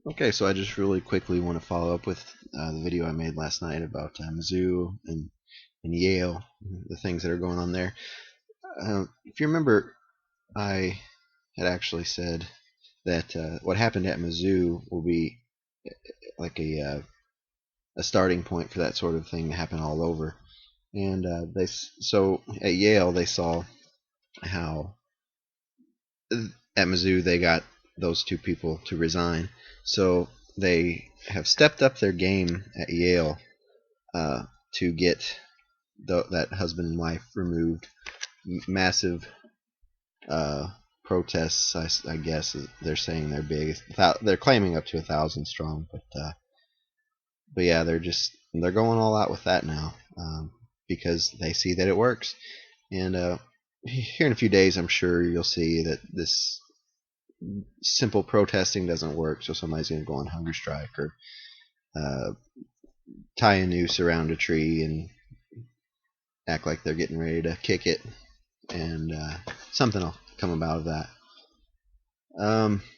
Okay, so I just really quickly want to follow up with the video I made last night about Mizzou and Yale, the things that are going on there. If you remember, I had actually said that what happened at Mizzou will be like a starting point for that sort of thing to happen all over. And so at Yale they saw how at Mizzou they got those two people to resign, so they have stepped up their game at Yale to get that husband and wife removed. Massive uh, protests, I guess they're saying they're big. They're claiming up to 1,000 strong, but yeah, they're going all out with that now because they see that it works. And here in a few days, I'm sure you'll see that this simple protesting doesn't work. So somebody's going to go on hunger strike or uh, tie a noose around a tree and act like they're getting ready to kick it, and something will come about of that.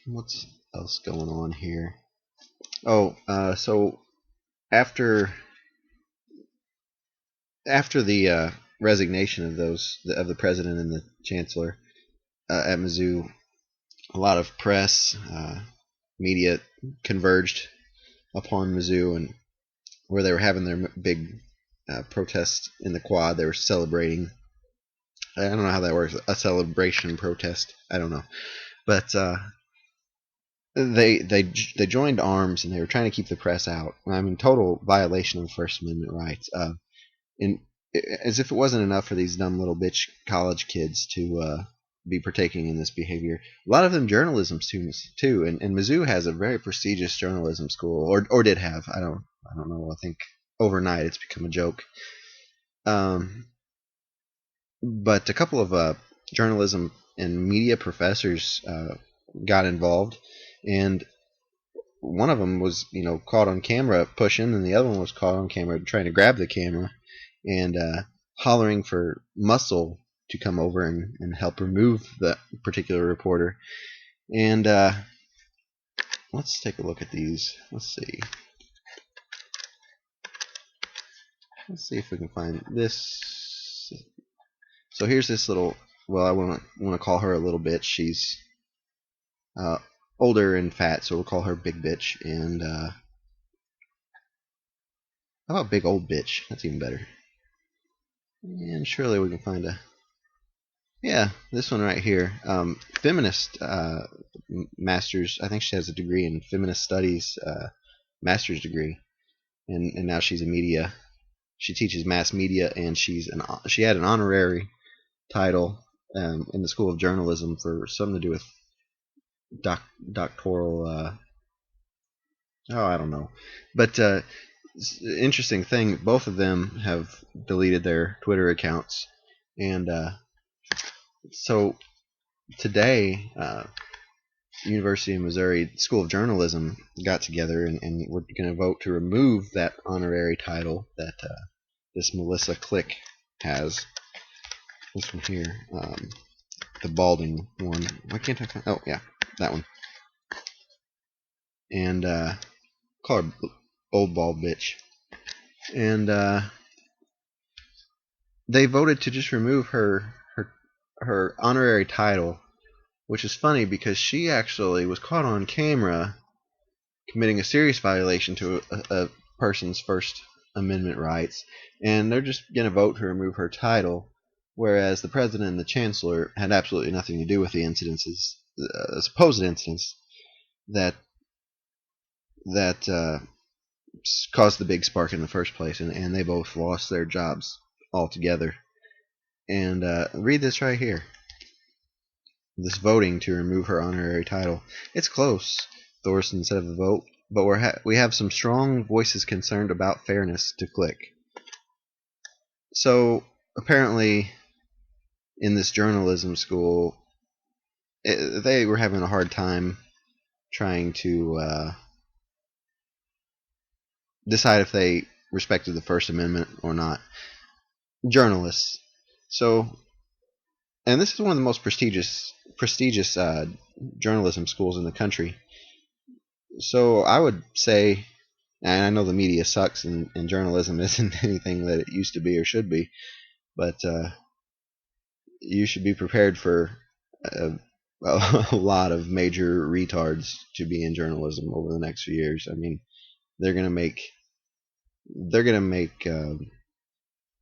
What's else going on here? Oh, so after after the resignation of the president and the chancellor at Mizzou, a lot of press, media converged upon Mizzou, and where they were having their big protest in the quad, they were celebrating. I don't know how that works. A celebration protest. I don't know, but they joined arms and they were trying to keep the press out. I mean, total violation of First Amendment rights. And as if it wasn't enough for these dumb little bitch college kids to be partaking in this behavior. A lot of them journalism students too, and Mizzou has a very prestigious journalism school, or did have. I don't know. I think overnight it's become a joke. Um, but a couple of journalism and media professors got involved, and one of them was caught on camera pushing, and the other one was caught on camera trying to grab the camera and hollering for Muscle to come over and help remove the particular reporter. And let's take a look at these. Let's see. Let's see if we can find this. So here's this little. Well, I want to call her a little bitch. She's uh, older and fat, so we'll call her Big Bitch. And how about Big Old Bitch? That's even better. And surely we can find a. Yeah, this one right here. Feminist master's. I think she has a degree in feminist studies, master's degree, and now she's a media. She teaches mass media, and she had an honorary title in the School of Journalism for something to do with doctoral. I don't know, but interesting thing. Both of them have deleted their Twitter accounts, and so today, University of Missouri School of Journalism got together, and we're going to vote to remove that honorary title that this Melissa Click has. This one here, the balding one. Why can't I find? Oh yeah, that one. And call her old bald bitch. And they voted to just remove her honorary title, which is funny because she actually was caught on camera committing a serious violation to a person's First Amendment rights, and they're just going to vote to remove her title, whereas the president and the chancellor had absolutely nothing to do with the incidences, supposed incidents that caused the big spark in the first place, and they both lost their jobs altogether. And read this right here. This voting to remove her honorary title. It's close, Thorson said of the vote, but we have some strong voices concerned about fairness to Click. So apparently, in this journalism school, they were having a hard time trying to decide if they respected the First Amendment or not. Journalists. So, and this is one of the most prestigious journalism schools in the country. So I would say, and I know the media sucks and journalism isn't anything that it used to be or should be, but you should be prepared for a, a lot of major retards to be in journalism over the next few years. I mean, they're gonna make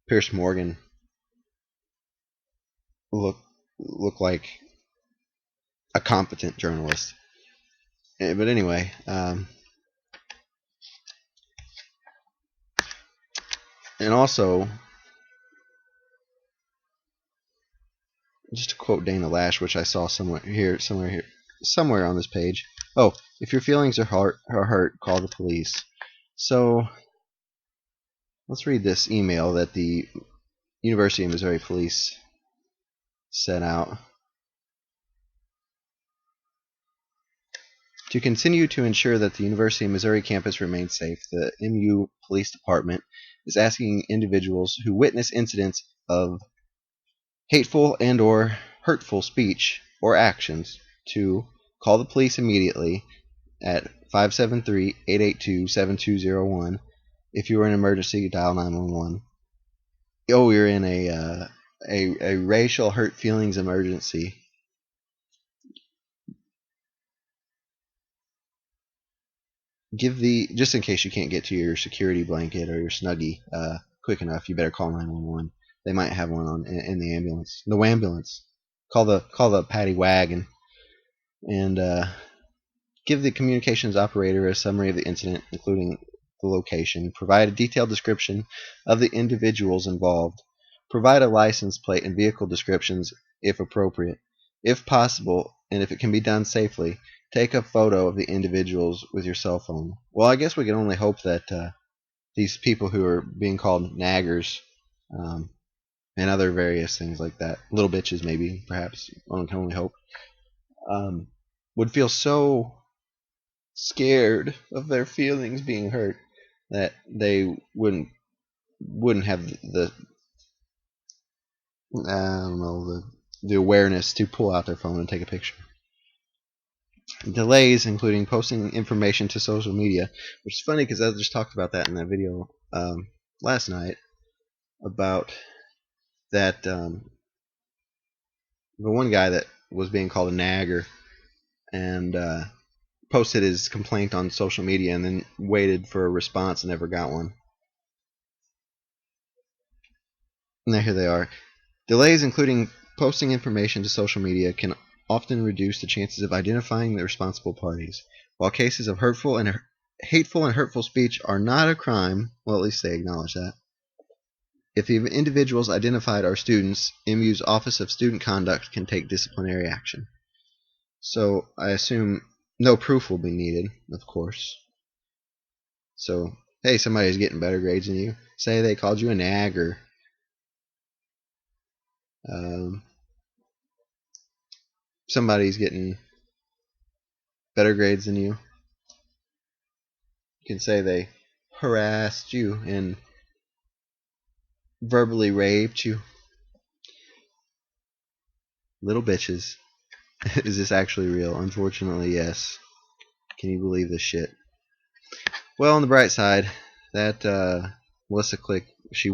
Pierce Morgan look like a competent journalist. But anyway, and also, just to quote Dana Lash, which I saw somewhere on this page. Oh, if your feelings are hurt, call the police. So let's read this email that the University of Missouri Police sent out. To continue to ensure that the University of Missouri campus remains safe, the MU Police Department is asking individuals who witness incidents of hateful and or hurtful speech or actions to call the police immediately at 573-882-7201. If you are in an emergency, dial 911. Oh, you're in a racial hurt feelings emergency. Just in case you can't get to your security blanket or your Snuggie quick enough, you better call 911. They might have one in the ambulance. The ambulance. Call the paddy wagon and give the communications operator a summary of the incident, including the location. Provide a detailed description of the individuals involved. Provide a license plate and vehicle descriptions if appropriate. If possible, and if it can be done safely, take a photo of the individuals with your cell phone. Well, I guess we can only hope that these people who are being called naggers and other various things like that, little bitches maybe, perhaps, one can only hope, would feel so scared of their feelings being hurt that they wouldn't have the awareness to pull out their phone and take a picture. Delays, including posting information to social media, which is funny because I just talked about that in that video last night about that the one guy that was being called a nagger and posted his complaint on social media and then waited for a response and never got one. And here they are. Delays, including posting information to social media, can often reduce the chances of identifying the responsible parties. While cases of hateful and hurtful speech are not a crime, well, at least they acknowledge that. If the individuals identified are students, MU's Office of Student Conduct can take disciplinary action. So I assume no proof will be needed, of course. So, hey, somebody's getting better grades than you. Say they called you a nagger. Somebody's getting better grades than you. You can say they harassed you and verbally raped you. Little bitches. Is this actually real? Unfortunately, yes. Can you believe this shit? Well, on the bright side, that Melissa Click, she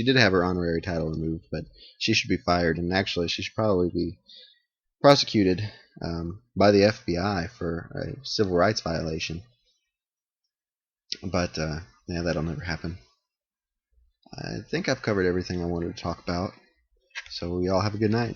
did have her honorary title removed, but she should be fired, and actually she should probably be prosecuted by the FBI for a civil rights violation. But yeah, that'll never happen. I think I've covered everything I wanted to talk about. So y'all have a good night.